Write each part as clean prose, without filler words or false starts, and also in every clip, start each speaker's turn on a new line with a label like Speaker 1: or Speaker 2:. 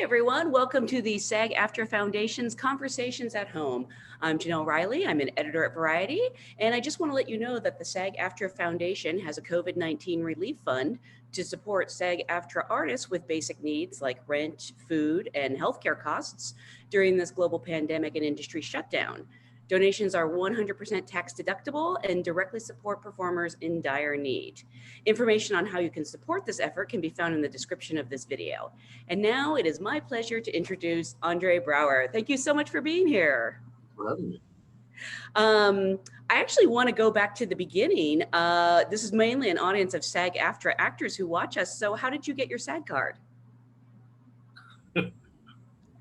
Speaker 1: everyone. Welcome to the SAG-AFTRA Foundation's Conversations at Home. I'm Janelle Riley. I'm an editor at Variety, and I just want to let you know that the SAG-AFTRA Foundation has a COVID-19 relief fund to support SAG-AFTRA artists with basic needs like rent, food, and healthcare costs during this global pandemic and industry shutdown. Donations are 100% tax deductible and directly support performers in dire need. Information on how you can support this effort can be found in the description of this video. And now it is my pleasure to introduce Andre Braugher. Thank you so much for being here.
Speaker 2: For having me.
Speaker 1: I actually want to go back to the beginning. This is mainly an audience of SAG-AFTRA actors who watch us. So how did you get your SAG card?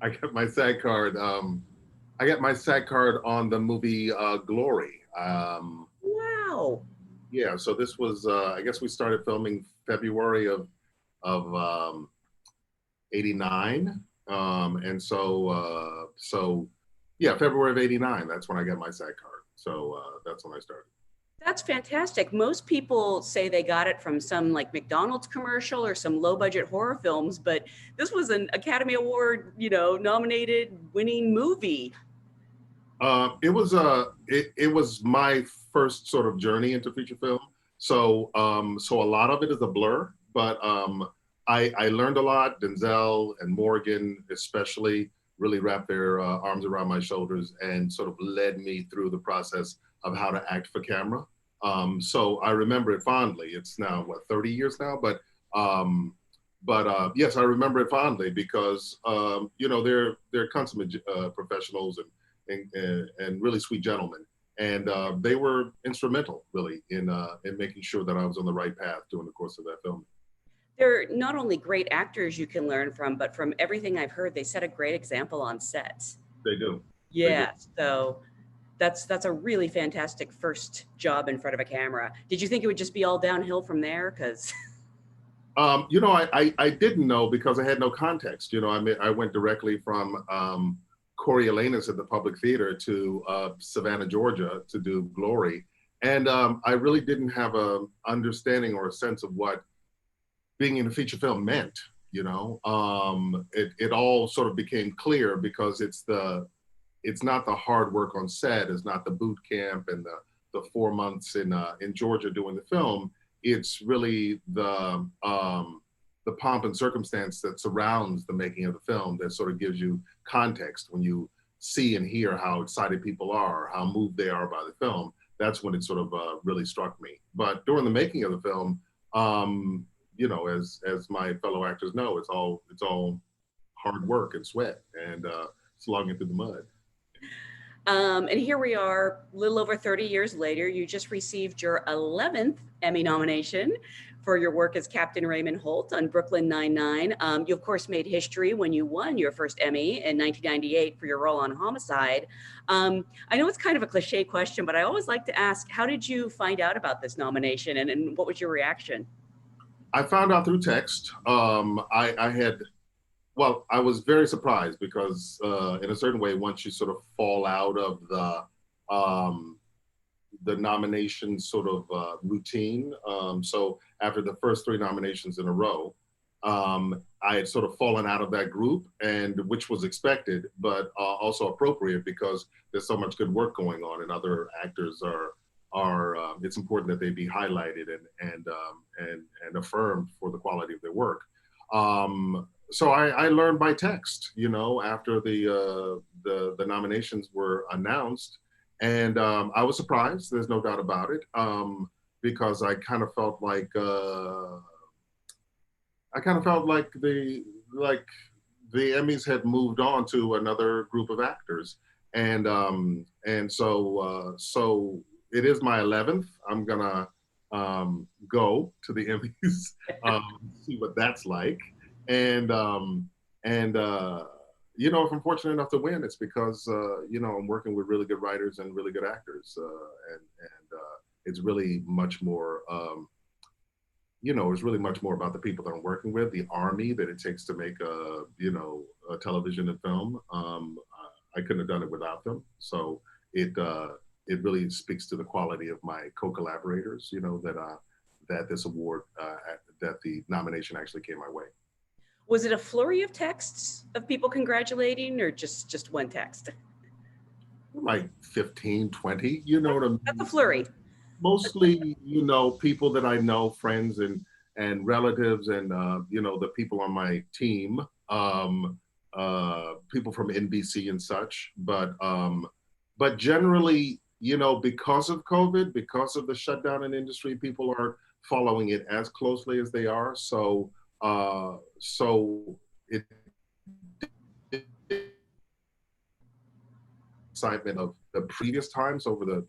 Speaker 2: I got my SAG card. I got my SAG card on the movie Glory.
Speaker 1: Wow.
Speaker 2: Yeah, so this was, I guess we started filming February of '89. And so yeah, February of '89, that's when I got my SAG card. So that's when I started.
Speaker 1: That's fantastic. Most people say they got it from some like McDonald's commercial or some low budget horror films, but this was an Academy Award, nominated winning movie.
Speaker 2: It was my first sort of journey into feature film. So so a lot of it is a blur, but I learned a lot. Denzel and Morgan especially really wrapped their arms around my shoulders and sort of led me through the process of how to act for camera. So I remember it fondly. It's now, what, 30 years now? But yes, I remember it fondly because, they're consummate professionals and really sweet gentlemen. And they were instrumental, really, in making sure that I was on the right path during the course of that film.
Speaker 1: They're not only great actors you can learn from, but from everything I've heard, they set a great example on sets.
Speaker 2: They do.
Speaker 1: Yeah,
Speaker 2: They do.
Speaker 1: so that's a really fantastic first job in front of a camera. Did you think it would just be all downhill from there? Because
Speaker 2: I didn't know because I had no context. I went directly from Coriolanus at the Public Theater to Savannah, Georgia to do Glory. And I really didn't have a understanding or a sense of what being in a feature film meant. It all sort of became clear because it's not the hard work on set, it's not the boot camp and the 4 months in Georgia doing the film. It's really the pomp and circumstance that surrounds the making of the film that sort of gives you context when you see and hear how excited people are, how moved they are by the film. That's when it sort of really struck me. But during the making of the film, as my fellow actors know, it's all hard work and sweat and slogging through the mud.
Speaker 1: and here we are, a little over 30 years later. You just received your 11th Emmy nomination for your work as Captain Raymond Holt on Brooklyn Nine-Nine. You, of course, made history when you won your first Emmy in 1998 for your role on Homicide. I know it's kind of a cliche question, but I always like to ask, how did you find out about this nomination and what was your reaction?
Speaker 2: I found out through text. I was very surprised because in a certain way, once you sort of fall out of the nomination sort of routine. So after the first 3 nominations in a row, I had sort of fallen out of that group, and which was expected, but also appropriate because there's so much good work going on, and other actors are it's important that they be highlighted and affirmed for the quality of their work. So I learned by text, after the nominations were announced, and I was surprised. There's no doubt about it, because I kind of felt like the Emmys had moved on to another group of actors, and so it is my 11th. I'm gonna go to the Emmys, see what that's like. And if I'm fortunate enough to win, it's because I'm working with really good writers and really good actors, and it's really much more. It's really much more about the people that I'm working with, the army that it takes to make a television and film. I couldn't have done it without them. So it really speaks to the quality of my co-collaborators. That this award, that the nomination actually came my way.
Speaker 1: Was it a flurry of texts of people congratulating, or just one text?
Speaker 2: Like 15, 20, you know what I
Speaker 1: That's a
Speaker 2: mean?
Speaker 1: flurry.
Speaker 2: Mostly, people that I know, friends and relatives, and the people on my team, people from NBC and such. But generally, because of COVID, because of the shutdown in industry, people aren't following it as closely as they are. So it excitement of the previous times over the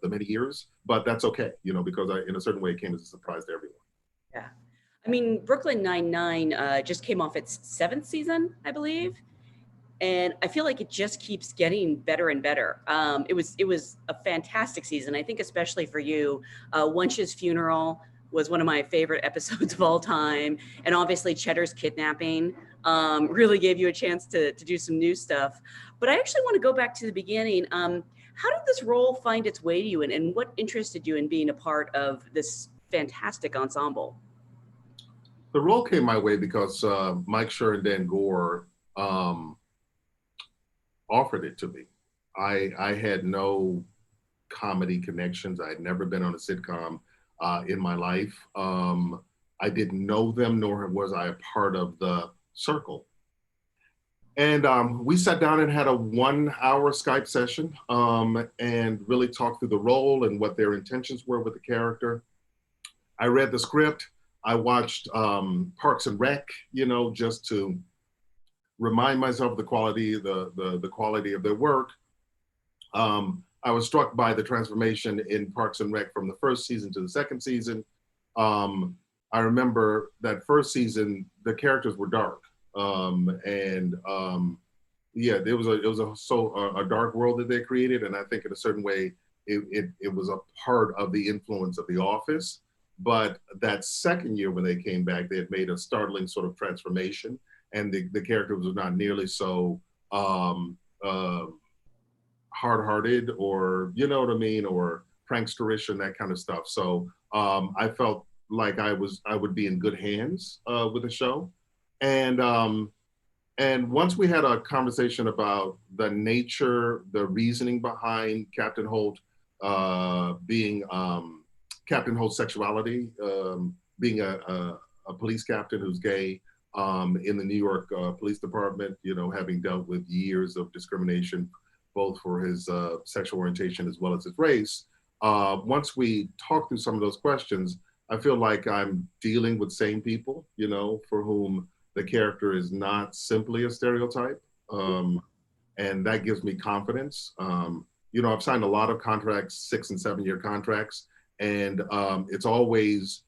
Speaker 2: many years, but that's okay, because in a certain way it came as a surprise to everyone.
Speaker 1: Yeah. I mean, Brooklyn Nine-Nine just came off its seventh season, I believe. And I feel like it just keeps getting better and better. It was a fantastic season. I think especially for you, Wunsch's funeral was one of my favorite episodes of all time, and obviously Cheddar's kidnapping really gave you a chance to do some new stuff. But I actually want to go back to the beginning. How did this role find its way to you, and what interested you in being a part of this fantastic ensemble?
Speaker 2: The role came my way because Mike Schur and Dan Gore um, offered it to me. I had no comedy connections. I had never been on a sitcom in my life. I didn't know them, nor was I a part of the circle. And we sat down and had a 1 hour Skype session and really talked through the role and what their intentions were with the character. I read the script. I watched Parks and Rec, just to remind myself of the quality of their work. I was struck by the transformation in Parks and Rec from the first season to the second season. I remember that first season, the characters were dark, and yeah, it was a dark world that they created, and I think in a certain way, it was a part of the influence of The Office. But that second year when they came back, they had made a startling sort of transformation, and the characters were not nearly so hard-hearted, or what I mean, or prankster-ish and that kind of stuff. So I felt like I would be in good hands with the show. And once we had a conversation about the nature, the reasoning behind being Captain Holt's sexuality, being a police captain who's gay in the New York Police Department, having dealt with years of discrimination, both for his sexual orientation as well as his race. Once we talk through some of those questions, I feel like I'm dealing with sane people, for whom the character is not simply a stereotype. And that gives me confidence. I've signed a lot of contracts, 6 and 7 year contracts, and it's always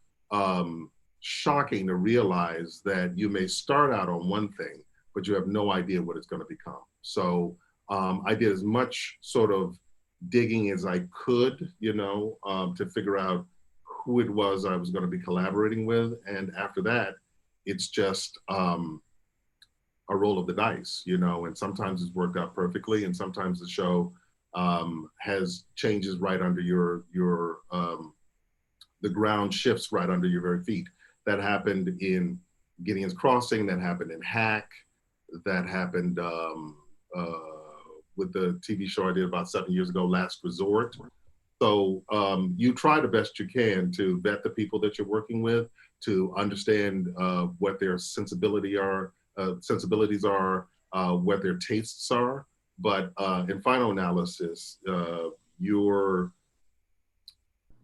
Speaker 2: shocking to realize that you may start out on one thing, but you have no idea what it's going to become. So I did as much sort of digging as I could, to figure out who it was I was going to be collaborating with. And after that, it's just a roll of the dice, and sometimes it's worked out perfectly, and sometimes the show has changes right under your the ground shifts right under your very feet. That happened in Gideon's Crossing, that happened in Hack, that happened with the TV show I did about 7 years ago, Last Resort. So you try the best you can to vet the people that you're working with, to understand what their sensibilities are, what their tastes are. But in final analysis,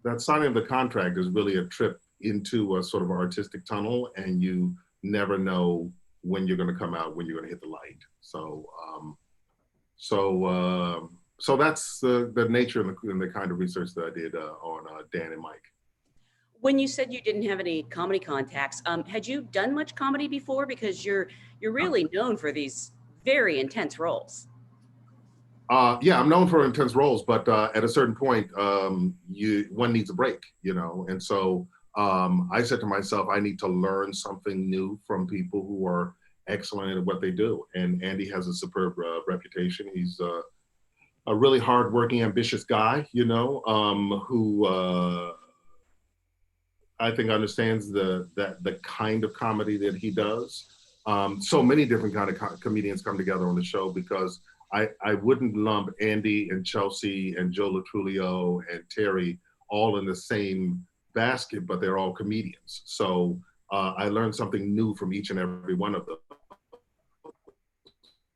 Speaker 2: that signing of the contract is really a trip into a sort of artistic tunnel, and you never know when you're going to come out, when you're going to hit the light. So that's the nature and the kind of research that I did on Dan and Mike.
Speaker 1: When you said you didn't have any comedy contacts, had you done much comedy before? Because you're really known for these very intense roles.
Speaker 2: Yeah, I'm known for intense roles, but at a certain point, one needs a break, And so I said to myself, I need to learn something new from people who are excellent at what they do. And Andy has a superb reputation. He's a really hardworking, ambitious guy, who I think understands the kind of comedy that he does. So many different kind of comedians come together on the show because I wouldn't lump Andy and Chelsea and Joe Latrulio and Terry all in the same basket, but they're all comedians. So I learned something new from each and every one of them.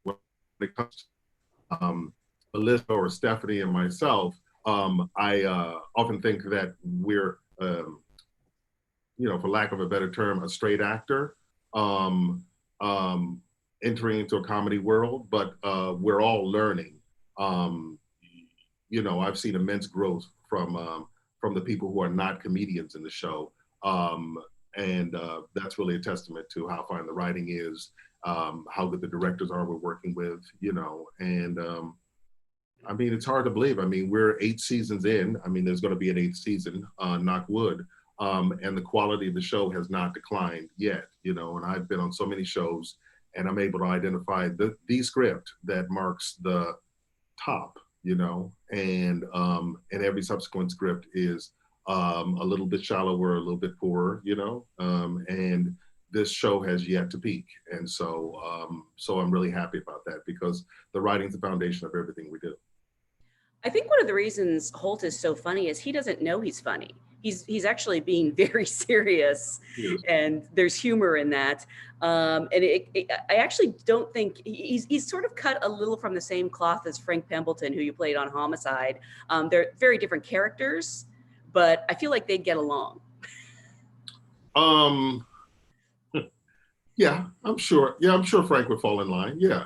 Speaker 2: When it comes to Melissa or Stephanie and myself, I often think that we're, for lack of a better term, a straight actor. Entering into a comedy world, but we're all learning. I've seen immense growth from the people who are not comedians in the show, and that's really a testament to how fine the writing is, how good the directors are we're working with, and I mean, it's hard to believe. I mean, we're 8 seasons in. I mean, there's going to be an 8th season, knock wood. And the quality of the show has not declined yet, and I've been on so many shows and I'm able to identify the script that marks the top, and every subsequent script is a little bit shallower, a little bit poorer, and this show has yet to peak. And so I'm really happy about that because the writing's the foundation of everything we do.
Speaker 1: I think one of the reasons Holt is so funny is he doesn't know he's funny. He's actually being very serious,
Speaker 2: Yes.
Speaker 1: and there's humor in that. And I actually don't think he's sort of cut a little from the same cloth as Frank Pembleton, who you played on Homicide. They're very different characters, but I feel like they'd get along.
Speaker 2: Yeah, I'm sure. Yeah, I'm sure Frank would fall in line. Yeah,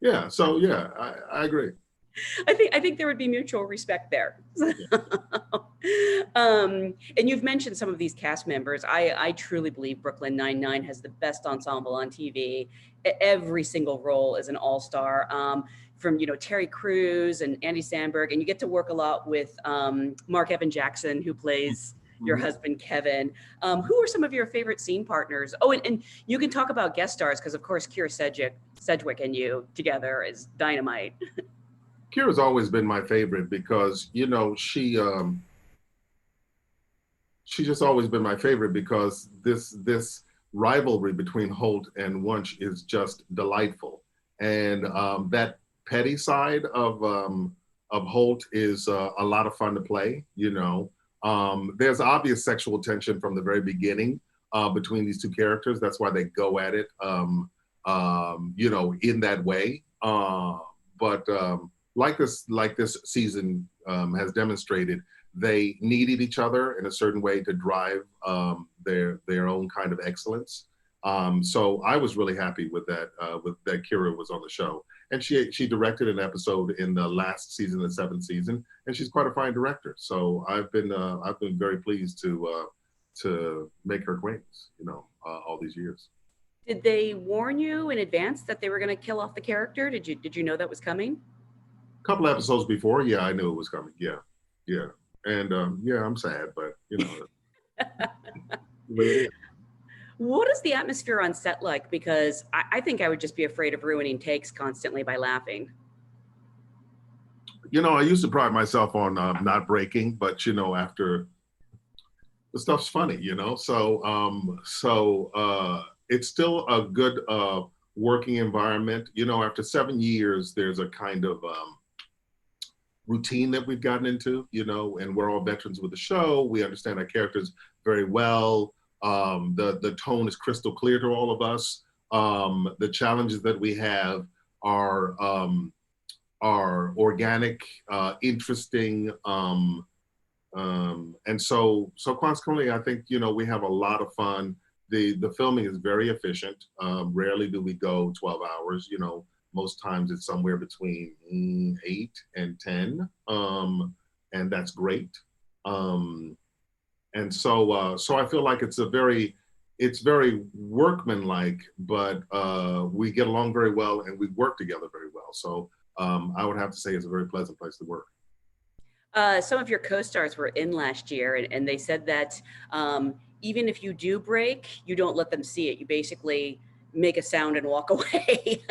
Speaker 2: yeah. So yeah, I agree.
Speaker 1: I think there would be mutual respect there. And you've mentioned some of these cast members. I truly believe Brooklyn Nine-Nine has the best ensemble on TV. Every single role is an all-star. From Terry Crews and Andy Samberg, and you get to work a lot with Mark Evan Jackson, who plays your husband Kevin. Who are some of your favorite scene partners? Oh, and you can talk about guest stars because, of course, Kira Sedgwick and you together is dynamite.
Speaker 2: Kira's always been my favorite because she's just always been my favorite because this rivalry between Holt and Wunsch is just delightful, and that petty side of Holt is a lot of fun to play. There's obvious sexual tension from the very beginning between these two characters. That's why they go at it, in that way. But like this season has demonstrated, they needed each other in a certain way to drive their own kind of excellence. So I was really happy with that Kira was on the show, and she directed an episode in the last season, the 7th season, and she's quite a fine director. So I've been very pleased to make her acquaintance, all these years.
Speaker 1: Did they warn you in advance that they were going to kill off the character? Did you know that was coming?
Speaker 2: A couple episodes before, yeah, I knew it was coming. Yeah, and yeah, I'm sad, but
Speaker 1: What is the atmosphere on set like? Because I think I would just be afraid of ruining takes constantly by laughing.
Speaker 2: I used to pride myself on not breaking, but after the stuff's funny, so it's still a good working environment. After 7 years, there's a kind of routine that we've gotten into, and we're all veterans with the show. We understand our characters very well. The tone is crystal clear to all of us. The challenges that we have are organic, interesting, and so consequently, I think we have a lot of fun. The filming is very efficient. Rarely do we go 12 hours. Most times it's somewhere between 8 and 10, and that's great. And so I feel like it's very workmanlike, but we get along very well and we work together very well. So I would have to say it's a very pleasant place to work.
Speaker 1: Some of your co-stars were in last year, and they said that even if you do break, you don't let them see it. You basically make a sound and walk away.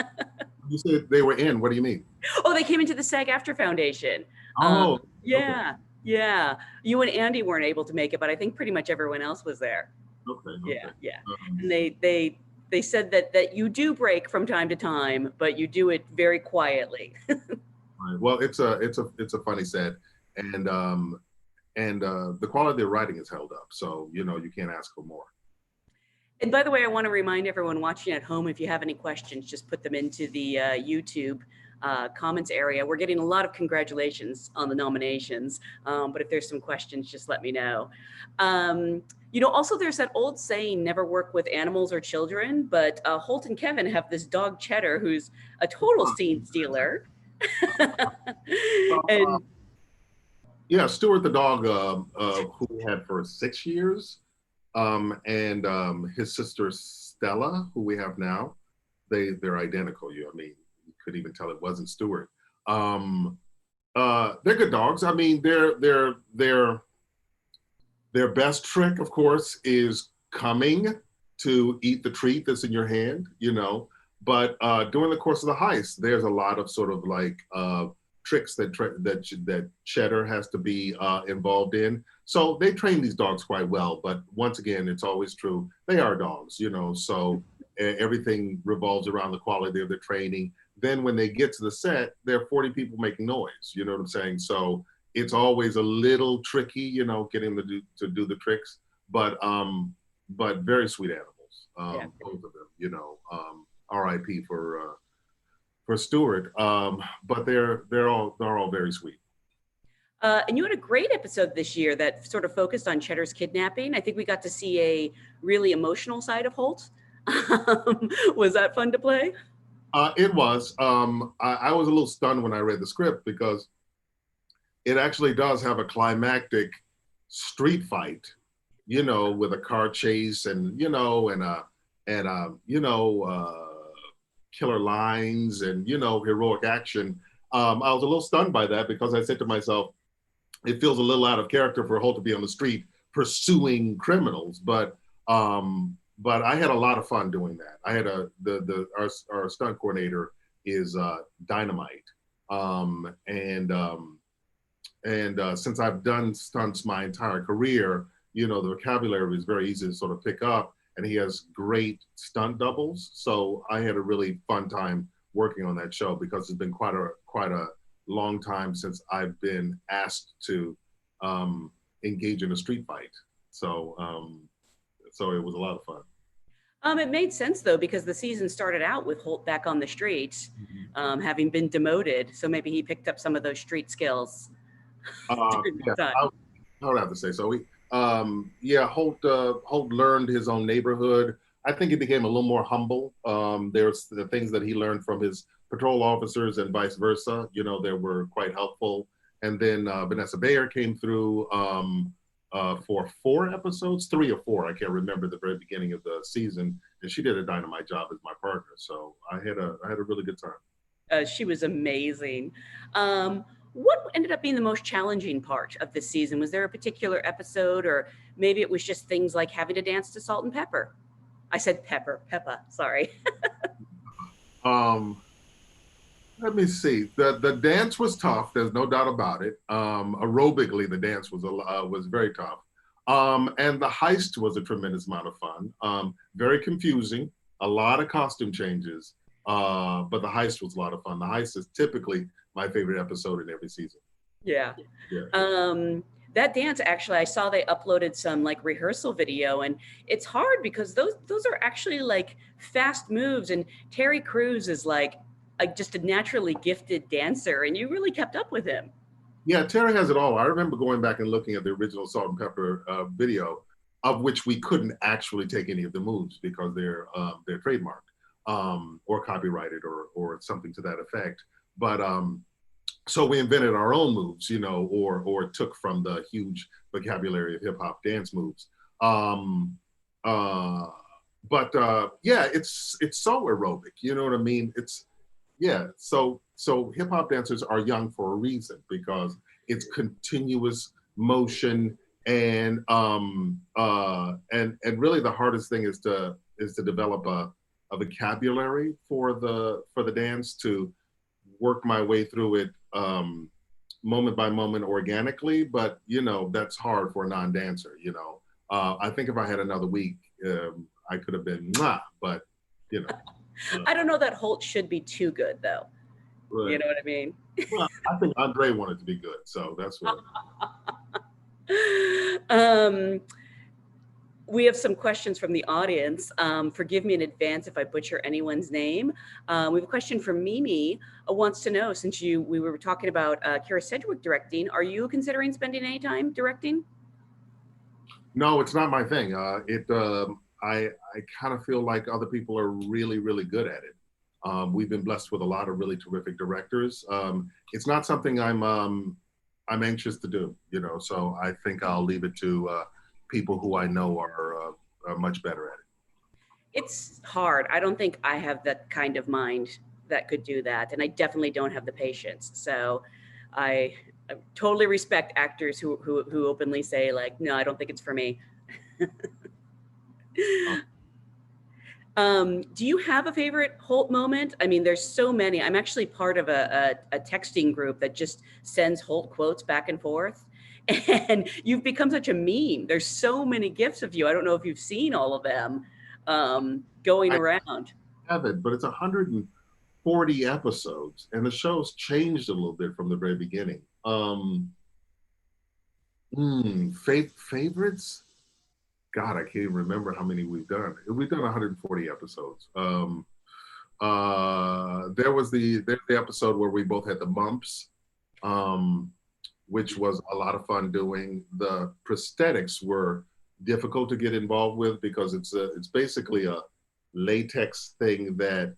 Speaker 2: You said they were in. What do you mean?
Speaker 1: Oh, they came into the SAG-AFTRA Foundation.
Speaker 2: Oh,
Speaker 1: yeah,
Speaker 2: okay.
Speaker 1: yeah. You and Andy weren't able to make it, but I think pretty much everyone else was there.
Speaker 2: Okay.
Speaker 1: Yeah. And they they said that you do break from time to time, but you do it very quietly.
Speaker 2: Right. Well, it's a funny set, and the quality of writing is held up. So you can't ask for more.
Speaker 1: And by the way, I want to remind everyone watching at home, if you have any questions, just put them into the YouTube comments area. We're getting a lot of congratulations on the nominations, but if there's some questions, just let me know. Also there's that old saying, never work with animals or children, but Holt and Kevin have this dog Cheddar, who's a total scene stealer. And
Speaker 2: yeah, Stuart the dog, who we had for 6 years, and his sister Stella, who we have now, they're identical. I mean, you could even tell it wasn't Stuart. They're good dogs. I mean, their best trick, of course, is coming to eat the treat that's in your hand. But during the course of the heist, there's a lot of sort of like tricks that Cheddar has to be involved in. So they train these dogs quite well. But once again, it's always true. They are dogs, so everything revolves around the quality of the training. Then when they get to the set, there are 40 people making noise. You know what I'm saying? So it's always a little tricky, getting them to do the tricks. But very sweet animals,
Speaker 1: yeah.
Speaker 2: both of them. R.I.P. for Stuart, but they're all very sweet.
Speaker 1: And you had a great episode this year that sort of focused on Cheddar's kidnapping. I think we got to see a really emotional side of Holt. Was that fun to play?
Speaker 2: It was. I was a little stunned when I read the script because it actually does have a climactic street fight, with a car chase and killer lines and heroic action. I was a little stunned by that because I said to myself, it feels a little out of character for Holt to be on the street pursuing criminals, but I had a lot of fun doing that. I had our stunt coordinator is Dynamite, and since I've done stunts my entire career, the vocabulary is very easy to sort of pick up, and he has great stunt doubles. So I had a really fun time working on that show because it's been quite a long time since I've been asked to engage in a street fight. So it was a lot of fun.
Speaker 1: It made sense though, because the season started out with Holt back on the streets, having been demoted. So maybe he picked up some of those street skills.
Speaker 2: Yeah, I would have to say so. Holt learned his own neighborhood. I think he became a little more humble. There's the things that he learned from his patrol officers and vice versa, that were quite helpful. And then Vanessa Bayer came through for 4 episodes, 3 or 4, I can't remember, the very beginning of the season, and she did a dynamite job as my partner. So I had a really good time.
Speaker 1: She was amazing. What ended up being the most challenging part of this season? Was there a particular episode, or maybe it was just things like having to dance to Salt and Pepper? I said Peppa, sorry.
Speaker 2: Let me see. The dance was tough. There's no doubt about it. Aerobically, the dance was very tough. And the heist was a tremendous amount of fun. Very confusing. A lot of costume changes. But the heist was a lot of fun. The heist is typically my favorite episode in every season.
Speaker 1: Yeah.
Speaker 2: Yeah.
Speaker 1: That dance, actually, I saw they uploaded some like rehearsal video, and it's hard because those are actually like fast moves, and Terry Crews is like just a naturally gifted dancer, and you really kept up with him.
Speaker 2: Yeah, Terry has it all. I remember going back and looking at the original Salt and Pepper video, of which we couldn't actually take any of the moves because they're trademarked or copyrighted or something to that effect. But so we invented our own moves, or took from the huge vocabulary of hip hop dance moves. Yeah, it's so aerobic. You know what I mean? So hip hop dancers are young for a reason because it's continuous motion, and really the hardest thing is to develop a vocabulary for the dance, to work my way through it moment by moment organically, but that's hard for a non-dancer. I think if I had another week, I could have been but you know.
Speaker 1: I don't know that Holt should be too good though. You
Speaker 2: Right.
Speaker 1: know what I mean?
Speaker 2: Well, I think Andre wanted to be good, so that's what.
Speaker 1: um, we have some questions from the audience. Forgive me in advance if I butcher anyone's name. We have a question from Mimi, wants to know, since we were talking about Kira Sedgwick directing, are you considering spending any time directing?
Speaker 2: No, it's not my thing. I kind of feel like other people are really, really good at it. We've been blessed with a lot of really terrific directors. It's not something I'm anxious to do, you know. So I think I'll leave it to people who I know are much better at it.
Speaker 1: It's hard. I don't think I have that kind of mind that could do that, and I definitely don't have the patience. So I, I totally respect actors who openly say like, no, I don't think it's for me.
Speaker 2: Um,
Speaker 1: Do you have a favorite Holt moment? I mean, there's so many. I'm actually part of a texting group that just sends Holt quotes back and forth. And you've become such a meme. There's so many gifs of you. I don't know if you've seen all of them going
Speaker 2: I
Speaker 1: around.
Speaker 2: have it, but it's 140 episodes, and the show's changed a little bit from the very beginning. Favorites? God, I can't even remember how many we've done. We've done 140 episodes. There's the episode where we both had the mumps, um, which was a lot of fun doing. The prosthetics were difficult to get involved with because it's basically a latex thing that,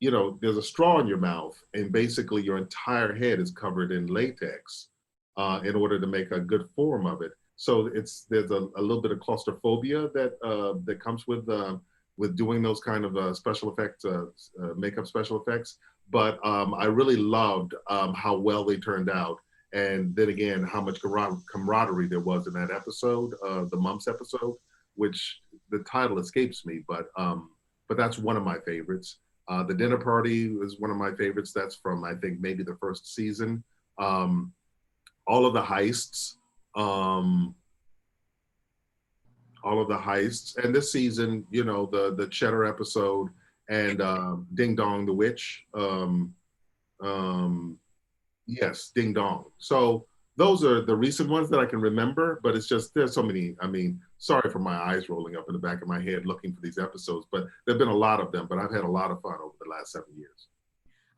Speaker 2: you know, there's a straw in your mouth and basically your entire head is covered in latex in order to make a good form of it. So there's a little bit of claustrophobia that comes with doing those kind of special effects, makeup special effects. But I really loved how well they turned out, and then again how much camaraderie there was in that episode, the mumps episode, which the title escapes me, but that's one of my favorites. The dinner party is one of my favorites. That's from, I think, maybe the first season. Um, all of the heists, um, and this season, you know, the Cheddar episode and Ding Dong the Witch. Um, yes, Ding Dong. So those are the recent ones that I can remember, but it's just there's so many. I mean, sorry for my eyes rolling up in the back of my head looking for these episodes, but there've been a lot of them. But I've had a lot of fun over the last 7 years.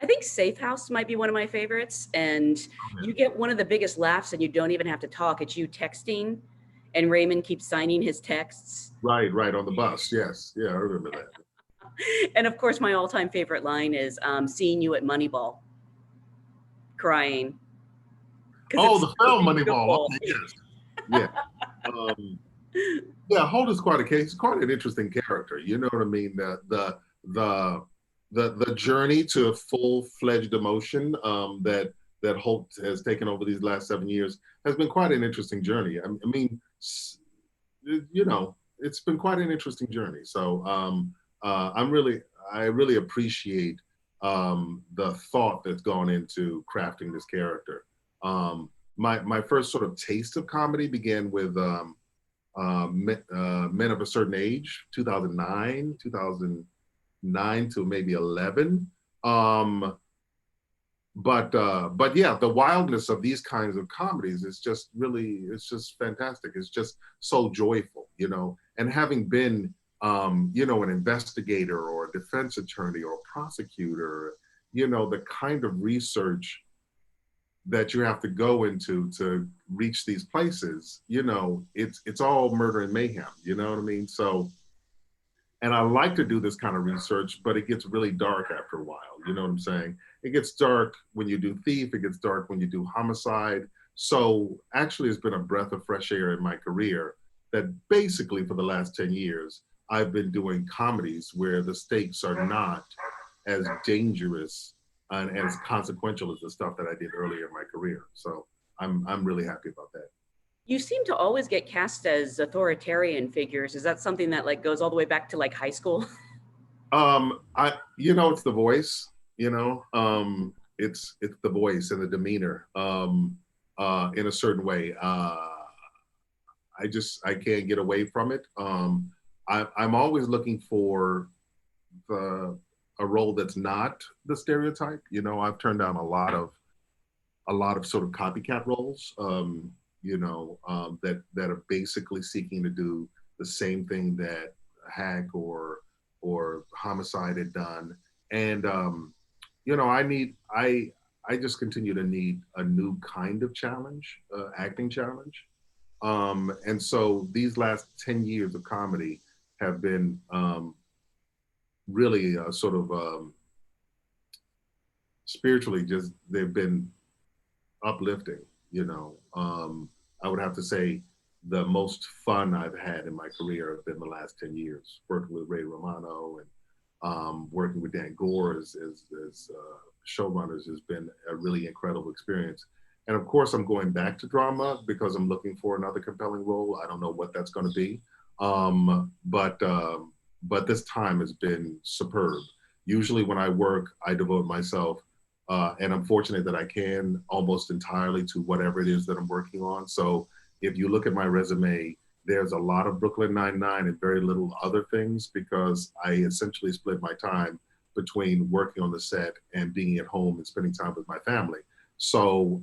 Speaker 1: I think Safe House might be one of my favorites. And you get one of the biggest laughs and you don't even have to talk. It's you texting and Raymond keeps signing his texts.
Speaker 2: Right, right on the bus. Yes, yeah, I remember that.
Speaker 1: And of course, my all-time favorite line is seeing you at Moneyball, crying. Because
Speaker 2: Oh,
Speaker 1: it's
Speaker 2: the
Speaker 1: so
Speaker 2: film Moneyball.
Speaker 1: beautiful.
Speaker 2: Okay, yes, yeah. Yeah, Holt is quite a case, quite an interesting character. You know what I mean? The the journey to full-fledged emotion that Holt has taken over these last 7 years has been quite an interesting journey. I mean, you know, it's been quite an interesting journey. So I really appreciate the thought that's gone into crafting this character. My first sort of taste of comedy began with Men of a Certain Age, 2009 to maybe 11. But yeah, the wildness of these kinds of comedies is just really, it's just fantastic. It's just so joyful, you know. And having been, you know, an investigator or a defense attorney or a prosecutor, you know, the kind of research that you have to go into to reach these places, you know, it's all murder and mayhem, you know what I mean? So, and I like to do this kind of research, but it gets really dark after a while. You know what I'm saying? It gets dark when you do thief, it gets dark when you do homicide. So actually it's been a breath of fresh air in my career that basically for the last 10 years, I've been doing comedies where the stakes are not as dangerous and as consequential as the stuff that I did earlier in my career. So I'm really happy about that.
Speaker 1: You seem to always get cast as authoritarian figures. Is that something that like goes all the way back to like high school?
Speaker 2: You know, it's the voice, you know, it's the voice and the demeanor, in a certain way. I can't get away from it. I'm always looking for a role that's not the stereotype. You know, I've turned down a lot of sort of copycat roles. That are basically seeking to do the same thing that Hack or Homicide had done. And I just continue to need a new kind of challenge, acting challenge. And so these last 10 years of comedy have been really sort of spiritually, just they've been uplifting. I would have to say the most fun I've had in my career have been the last 10 years, working with Ray Romano and working with Dan Gore as showrunners has been a really incredible experience. And of course, I'm going back to drama because I'm looking for another compelling role. I don't know what that's going to be, but this time has been superb. Usually, when I work, I devote myself, and I'm fortunate that I can almost entirely to whatever it is that I'm working on. So if you look at my resume, there's a lot of Brooklyn Nine-Nine and very little other things because I essentially split my time between working on the set and being at home and spending time with my family. So,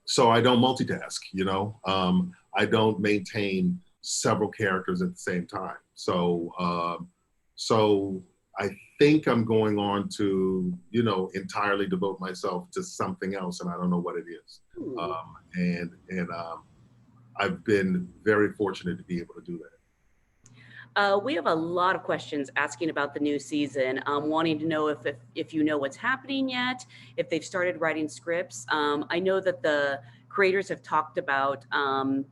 Speaker 2: so I don't multitask, I don't maintain several characters at the same time. So I think I'm going on to, entirely devote myself to something else, and I don't know what it is. And I've been very fortunate to be able to do that.
Speaker 1: We have a lot of questions asking about the new season, wanting to know if you know what's happening yet, if they've started writing scripts. I know that the creators have talked about, I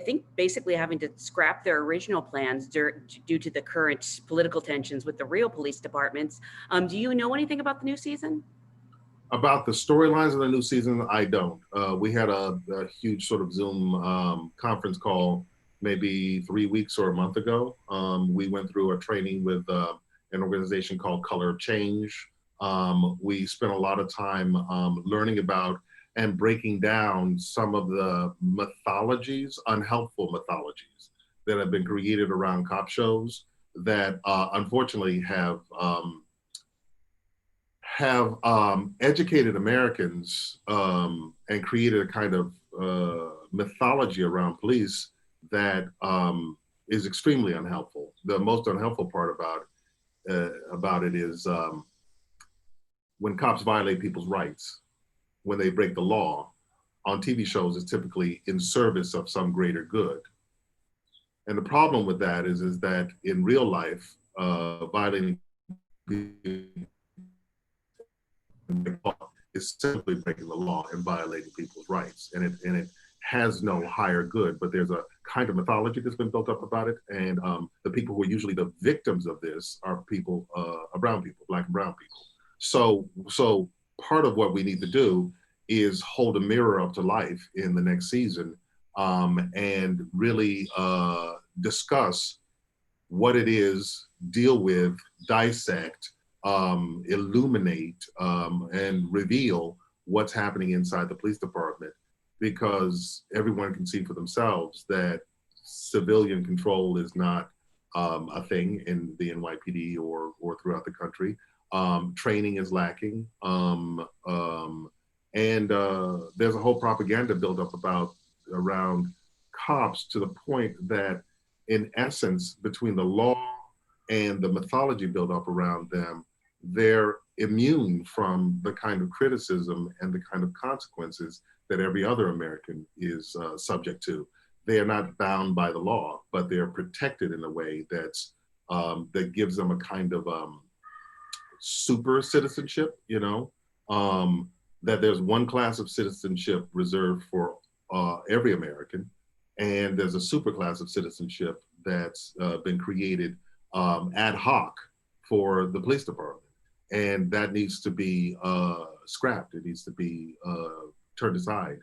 Speaker 1: think, basically having to scrap their original plans due to the current political tensions with the real police departments. Do you know anything about the new season?
Speaker 2: About the storylines of the new season, I don't. We had a huge sort of Zoom conference call maybe 3 weeks or a month ago. We went through a training with an organization called Color of Change. We spent a lot of time learning about and breaking down some of the mythologies, unhelpful mythologies that have been created around cop shows that unfortunately have educated Americans and created a kind of mythology around police that is extremely unhelpful. The most unhelpful part about it is when cops violate people's rights, when they break the law on TV shows, it's typically in service of some greater good. And the problem with that is that in real life, violating is simply breaking the law and violating people's rights. And it has no higher good, but there's a kind of mythology that's been built up about it. And the people who are usually the victims of this are people, brown people, Black and brown people. So part of what we need to do is hold a mirror up to life in the next season and really discuss what it is, deal with, dissect, illuminate, and reveal what's happening inside the police department, because everyone can see for themselves that civilian control is not a thing in the NYPD or throughout the country. Training is lacking. And there's a whole propaganda buildup around cops to the point that, in essence, between the law and the mythology buildup around them, they're immune from the kind of criticism and the kind of consequences that every other American is subject to. They are not bound by the law, but they are protected in a way that gives them a kind of super citizenship, that there's one class of citizenship reserved for every American, and there's a super class of citizenship that's been created ad hoc for the police department. And that needs to be scrapped. It needs to be turned aside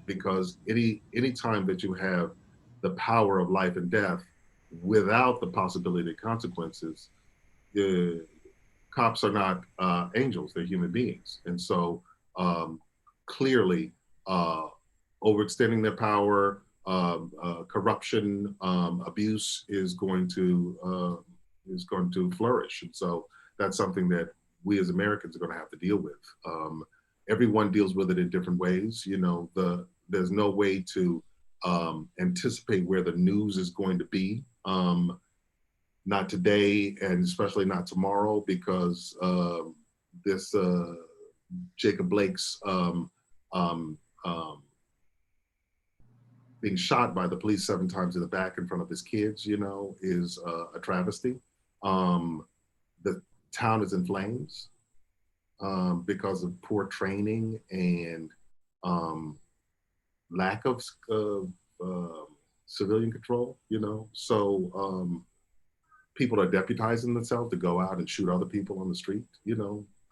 Speaker 2: because any time that you have the power of life and death without the possibility of consequences, cops are not angels, they're human beings. And so clearly overextending their power, corruption, abuse is going to is going to flourish. And so that's something that we as Americans are going to have to deal with. Everyone deals with it in different ways. There's no way to anticipate where the news is going to be. Not today, and especially not tomorrow, because this Jacob Blake's being shot by the police 7 times in the back in front of his kids, is a travesty. The town is in flames because of poor training and lack of civilian control, So people are deputizing themselves to go out and shoot other people on the street,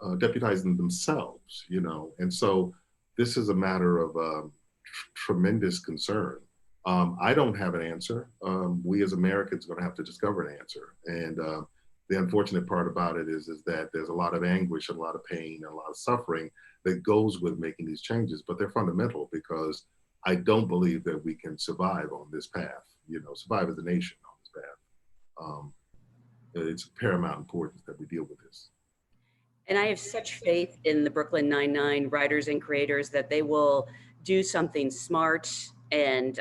Speaker 2: deputizing themselves, And so this is a matter of tremendous concern. I don't have an answer. We as Americans are going to have to discover an answer. And the unfortunate part about it is that there's a lot of anguish, a lot of pain, and a lot of suffering that goes with making these changes, but they're fundamental because I don't believe that we can survive on this path, survive as a nation on this path. It's paramount importance that we deal with this.
Speaker 1: And I have such faith in the Brooklyn Nine-Nine writers and creators that they will do something smart and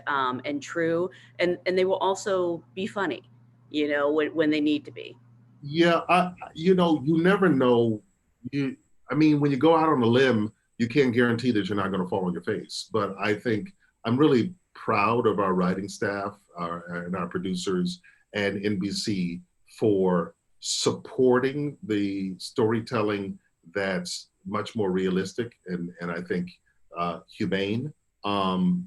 Speaker 1: true, and they will also be funny, when they need to be.
Speaker 2: Yeah, you never know. When you go out on a limb, you can't guarantee that you're not going to fall on your face. But I think I'm really proud of our writing staff and our producers and NBC for supporting the storytelling that's much more realistic and I think humane.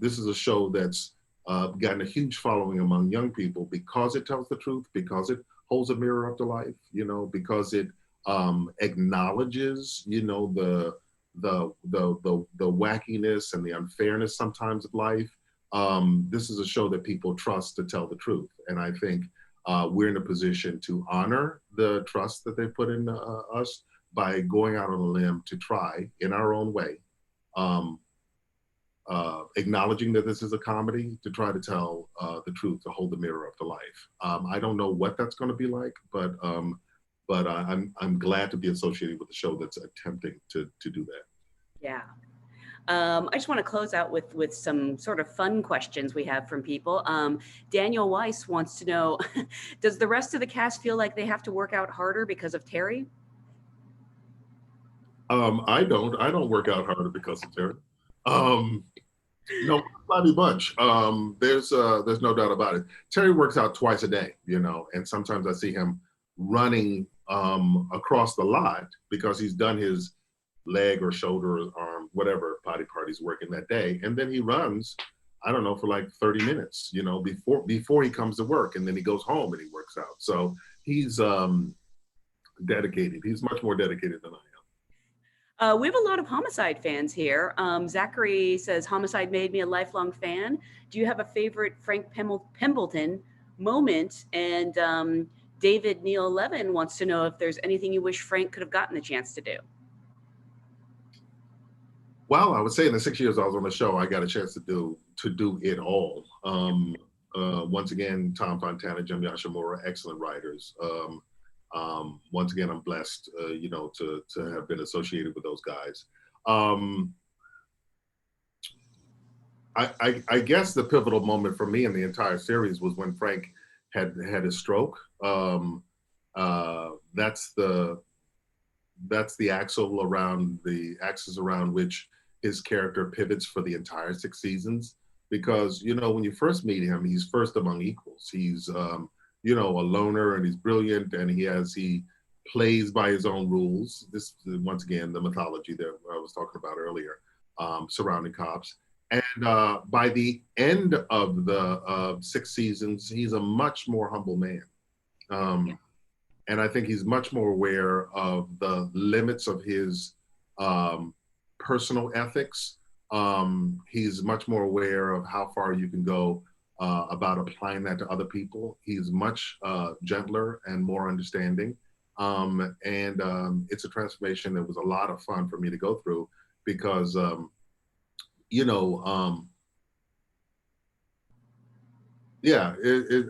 Speaker 2: This is a show that's gotten a huge following among young people because it tells the truth, because it holds a mirror up to life, because it acknowledges, the wackiness and the unfairness sometimes of life. This is a show that people trust to tell the truth, and I think we're in a position to honor the trust that they put in us by going out on a limb to try in our own way, acknowledging that this is a comedy, to try to tell the truth, to hold the mirror up to life. I don't know what that's going to be like, but I'm glad to be associated with a show that's attempting to do that.
Speaker 1: Yeah. I just want to close out with some sort of fun questions we have from people. Daniel Weiss wants to know, does the rest of the cast feel like they have to work out harder because of Terry?
Speaker 2: I don't work out harder because of Terry. No, Bobby Bunch. There's no doubt about it. Terry works out twice a day, and sometimes I see him running across the lot because he's done his leg or shoulder or arm, whatever body part he's working that day. And then he runs, I don't know, for like 30 minutes, before he comes to work. And then he goes home and he works out. So he's dedicated. He's much more dedicated than I am.
Speaker 1: We have a lot of Homicide fans here. Zachary says, Homicide made me a lifelong fan. Do you have a favorite Frank Pembleton moment? And David Neil Levin wants to know if there's anything you wish Frank could have gotten the chance to do.
Speaker 2: Well, I would say in the 6 years I was on the show, I got a chance to do it all. Once again, Tom Fontana, Jim Yashimura, excellent writers. Once again, I'm blessed, to have been associated with those guys. I guess the pivotal moment for me in the entire series was when Frank had his stroke. That's the axis around which his character pivots for the entire 6 seasons. Because, when you first meet him, he's first among equals. He's, a loner, and he's brilliant, and he plays by his own rules. This is, once again, the mythology that I was talking about earlier, surrounding cops. And by the end of the 6 seasons, he's a much more humble man. And I think he's much more aware of the limits of his personal ethics. He's much more aware of how far you can go about applying that to other people. He's much gentler and more understanding. It's a transformation that was a lot of fun for me to go through because, Yeah,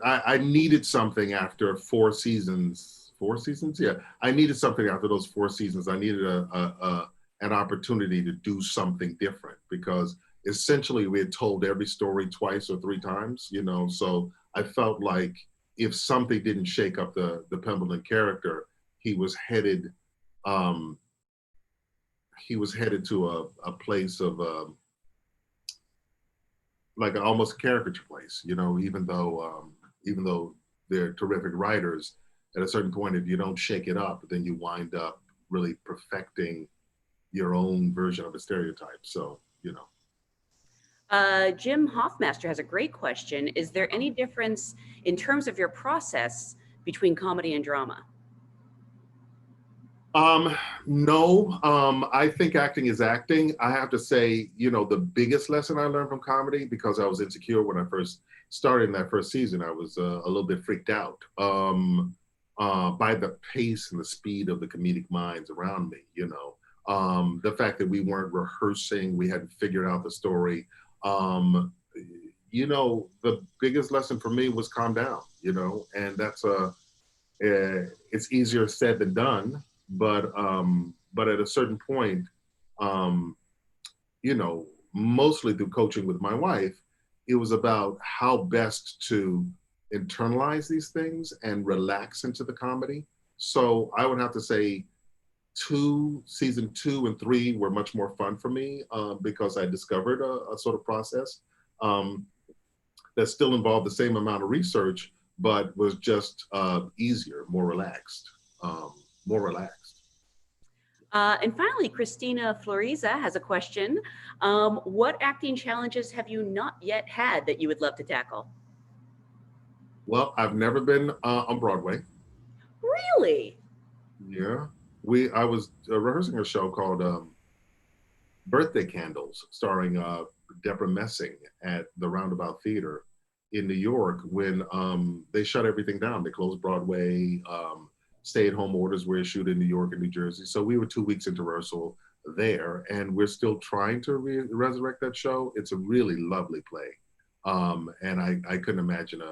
Speaker 2: I needed something after 4 seasons. 4 seasons, yeah. I needed something after those 4 seasons. I needed an opportunity to do something different because essentially we had told every story twice or three times, you know. So I felt like if something didn't shake up the Pemberton character, he was headed um, he was headed to a place of like an almost caricature place, you know, even though they're terrific writers, at a certain point, if you don't shake it up, then you wind up really perfecting your own version of a stereotype. So, you know.
Speaker 1: Jim Hoffmaster has a great question. Is there any difference in terms of your process between comedy and drama?
Speaker 2: Um, no, I think acting is acting. I have to say, you know, the biggest lesson I learned from comedy, because I was insecure when I first started in that first season, I was a little bit freaked out by the pace and the speed of the comedic minds around me, you know. The fact that we weren't rehearsing, we hadn't figured out the story. Um, you know, the biggest lesson for me was calm down, you know, and it's easier said than done, but at a certain point, um, you know, mostly through coaching with my wife, it was about how best to internalize these things and relax into the comedy. So I would have to say season 2 and 3 were much more fun for me because I discovered a sort of process um, that still involved the same amount of research, but was just easier, more relaxed, um, more relaxed.
Speaker 1: And finally, Christina Floriza has a question. What acting challenges have you not yet had that you would love to tackle?
Speaker 2: Well, I've never been on Broadway.
Speaker 1: Really?
Speaker 2: Yeah, I was rehearsing a show called Birthday Candles, starring Deborah Messing at the Roundabout Theater in New York when they shut everything down. They closed Broadway. Stay-at-home orders were issued in New York and New Jersey. So we were 2 weeks into rehearsal there, and we're still trying to resurrect that show. It's a really lovely play, and I couldn't imagine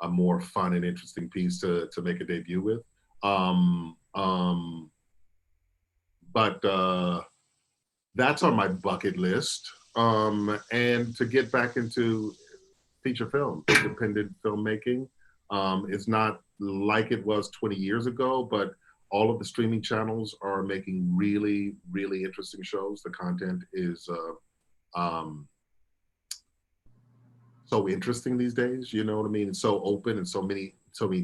Speaker 2: a more fun and interesting piece to make a debut with. Um, um, but that's on my bucket list. And to get back into feature film, independent filmmaking. It's not like it was 20 years ago, but all of the streaming channels are making really, really interesting shows. The content is um, so interesting these days. You know what I mean? It's so open, and so many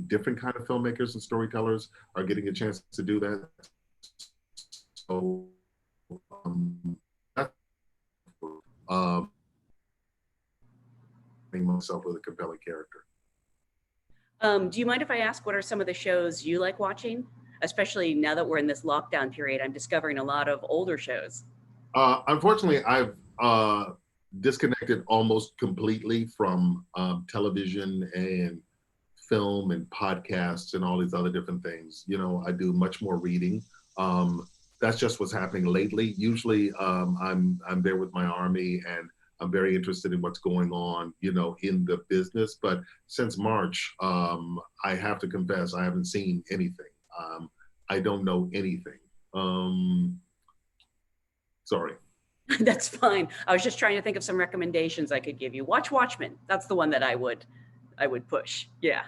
Speaker 2: different kind of filmmakers and storytellers are getting a chance to do that. So that's um, myself with a compelling character.
Speaker 1: Do you mind if I ask what are some of the shows you like watching? Especially now that we're in this lockdown period, I'm discovering a lot of older shows.
Speaker 2: Unfortunately, I've disconnected almost completely from television and film and podcasts and all these other different things. You know, I do much more reading. That's just what's happening lately. Usually, I'm there with my army and I'm very interested in what's going on, you know, in the business. But since March, I have to confess, I haven't seen anything. I don't know anything. Sorry.
Speaker 1: That's fine. I was just trying to think of some recommendations I could give you. Watch Watchmen. That's the one that I would push. Yeah.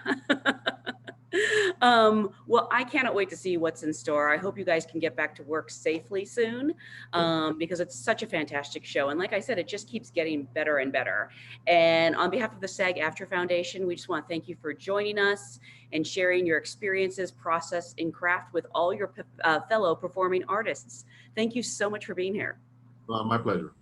Speaker 1: Well, I cannot wait to see what's in store. I hope you guys can get back to work safely soon because it's such a fantastic show. And like I said, it just keeps getting better and better. And on behalf of the SAG-AFTRA Foundation, we just want to thank you for joining us and sharing your experiences, process, and craft with all your fellow performing artists. Thank you so much for being here.
Speaker 2: My pleasure.